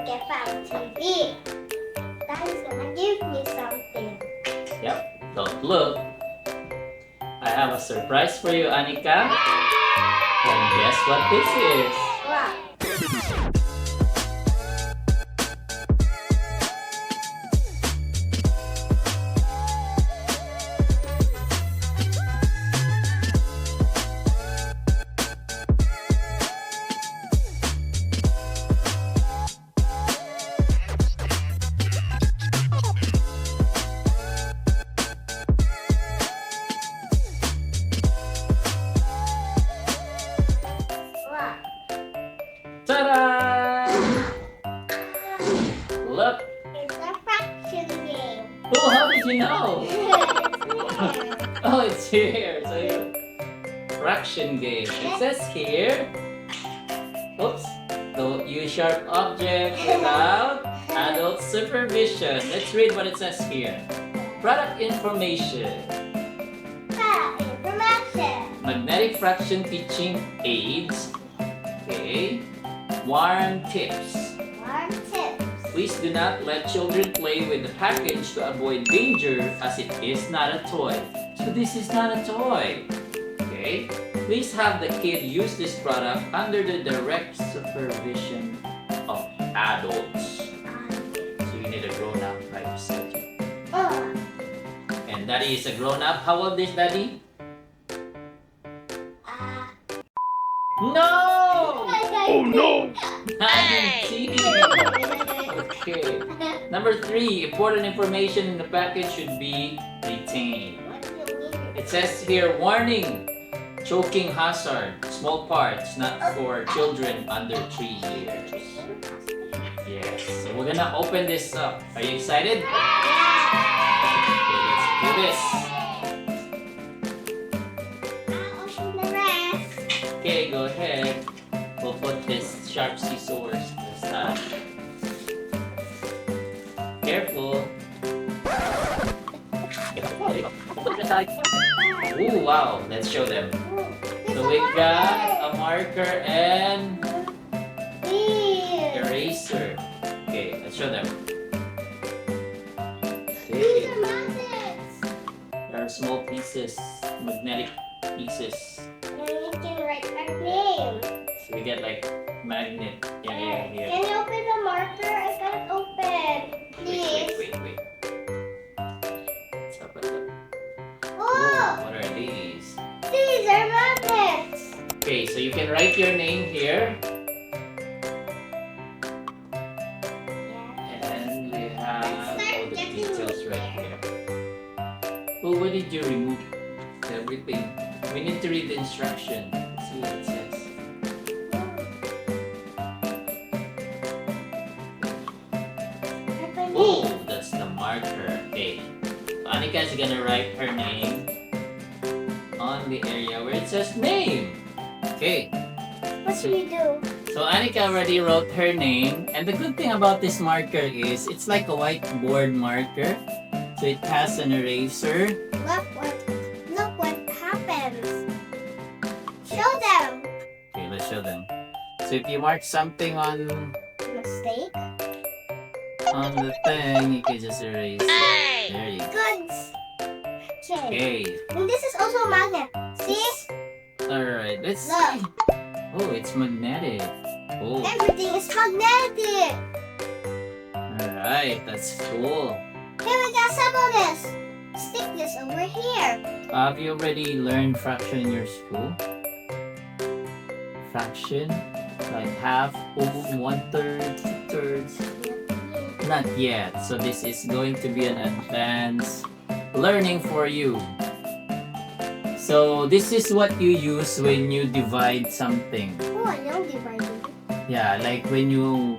AnikaFamTV. Daddy's gonna give me something. Yep, don't look. I have a surprise for you, Anika. And guess what this is? Wow. Ta-da! Look. It's a fraction game. Oh, how did you know? Oh, it's here. So you fraction game. It says here. Oops. Don't use sharp objects without adult supervision. Let's read what it says here. Product information. Information. Magnetic fraction teaching aids. Okay. Warm tips. Warm tips. Please do not let children play with the package to avoid danger as it is not a toy. So this is not a toy. Okay? Please have the kid use this product under the direct supervision of adults. So you need a grown-up, right? And Daddy is a grown-up. How old is Daddy? No! Oh no! 19! Okay. Number 3, important information in the package should be retained. It says here, warning, choking hazard, small parts, not for children under 3 years. Yes, so we're gonna open this up. Are you excited? Okay, let's do this. I'll open the rest. Okay, go ahead. We'll put this sharp scissors aside. Careful. Ooh, wow. Let's show them. So we got a marker and eraser. Okay, let's show them. These Okay. are magnets. There are small pieces, magnetic pieces. And you can write our name. So we get like magnet. Yeah. Can you open the marker? I can't open. Please. Wait. Let's open them. Oh, What are these? these are magnets. Okay, so you can write your name here. And we have all the details right here. Oh, what did you remove? Everything. We need to read the instruction. Let's see what it says. Oh, that's the marker. Okay. So Anika is gonna write her name on the area where it says name. Okay. What should you do? So Anika already wrote her name, and the good thing about this marker is it's like a whiteboard marker. So it has an eraser. Look what happens. Show them. Okay, let's show them. So if you mark something on Mistake. the thing, you can just erase it. There you go. Goods. Okay. Okay. And this is also a magnet. See? Alright, let's see. Look. Oh, it's magnetic. Oh, Everything is magnetic. alright, that's cool. Here we got some of this. Stick this over here. Have you already learned fraction in your school? Fraction? Like half, whole, 1/3, 2/3? Not yet. So this is going to be an advanced learning for you. So this is what you use when you divide something. Oh, I know dividing. Yeah, like when you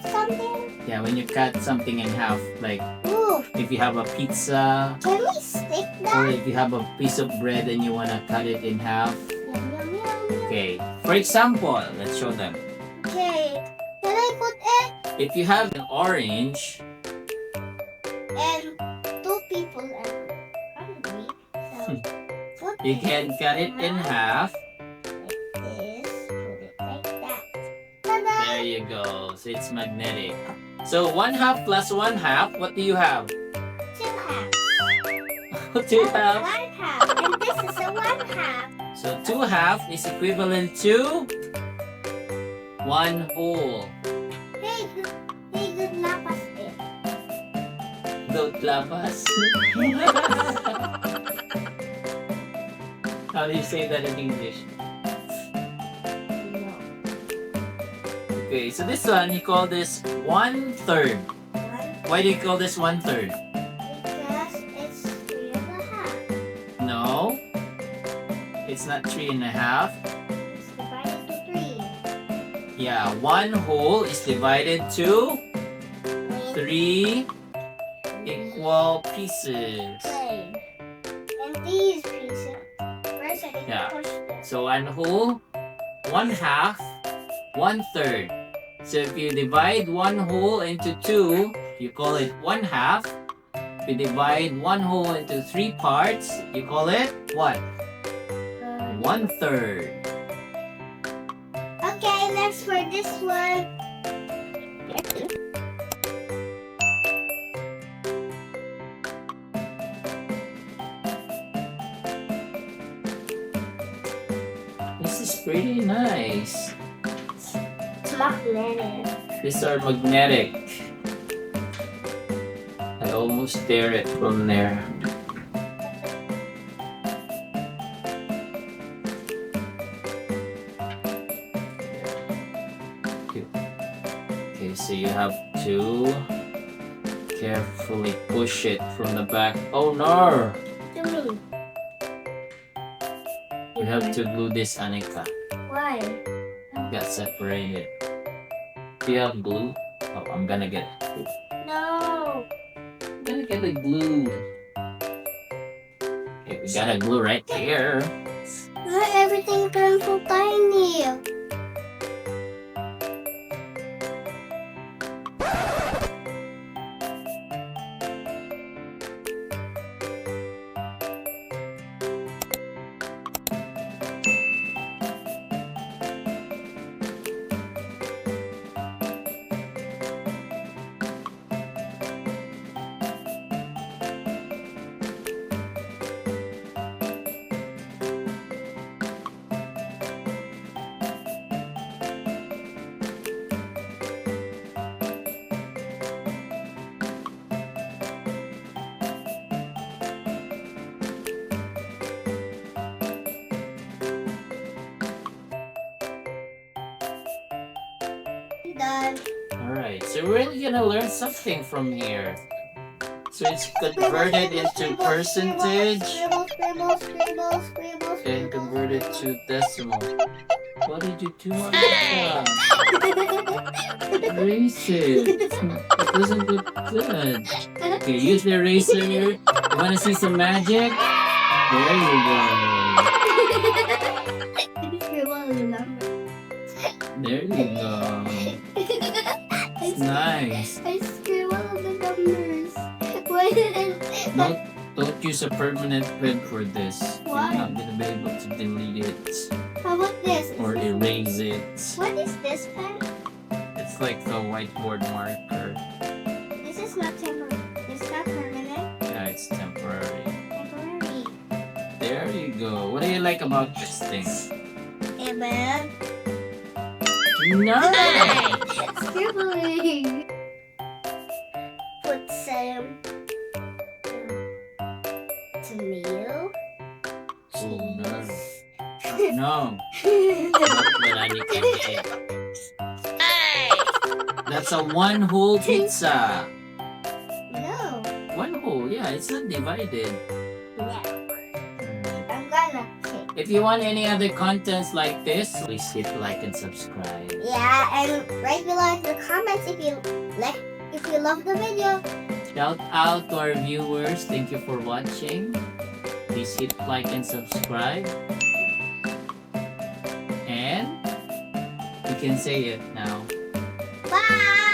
Something? when you cut something in half. Like Ooh, if you have a pizza can we stick or that? if you have a piece of bread and you wanna cut it in half. Yum, yum, yum, yum. Okay. For example, let's show them. Okay. Can I put it? If you have an orange, And 2 people are hungry. So put you it can cut it in half. like this. Put it like that. Ta-da! There you go. So it's magnetic. So 1/2 plus 1/2, what do you have? 2 halves. 2 1 halves. half. And this is a 1 half. So 2/2 is equivalent to 1 whole. Hey, good lapas eh. Don't lapas. How do you say that in English? No. Okay, so this one, you call this 1/3. Why do you call this 1/3? Because it's 3 and a half. No. It's not 3 1/2. It's divided to 3. Yeah, 1 whole is divided to 3 equal pieces. Plain. And these pieces. First I need Yeah. to push this. So 1 whole, 1/2, 1/3. So if you divide 1 whole into 2, you call it 1/2. If you divide 1 whole into 3 parts, you call it what? 1/3. Okay, next for this one. This is pretty nice. It's magnetic. These are magnetic. I almost tear it from there. Okay, so you have to carefully push it from the back. Oh no! To me. We have to glue this, Anika. Why? Got separated. Do you have glue? Oh, I'm gonna get it. No. I'm gonna get the glue. Okay, we got a glue right here. Why everything turned so tiny? Done. Alright, so we're really gonna learn something from here. So it's converted into percentage and converted to decimal. What did you do on that? Erase it. It doesn't look good. Okay, use the eraser. You wanna see some magic? There you go. There you go. It's nice. I scribbled the numbers. Why did Don't use a permanent pen for this. Why? You're not gonna be able to delete it How about this? or erase it. What is this pen? It's like a whiteboard marker. This is not temporary. It's not permanent. Yeah, it's temporary. Temporary. There you go. What do you like about this thing? And then Nice! scribbling. Put some tomato. Oh no. No. Not what Anika did. That's a 1 whole pizza. No. 1 whole, yeah, it's not divided. Yeah. I'm gonna pick. If you want any other contents like this, please hit like and subscribe. Yeah, and write below in the comments if you love the video. Shout out to our viewers. Thank you for watching. Please hit like and subscribe. And you can say it now. Bye.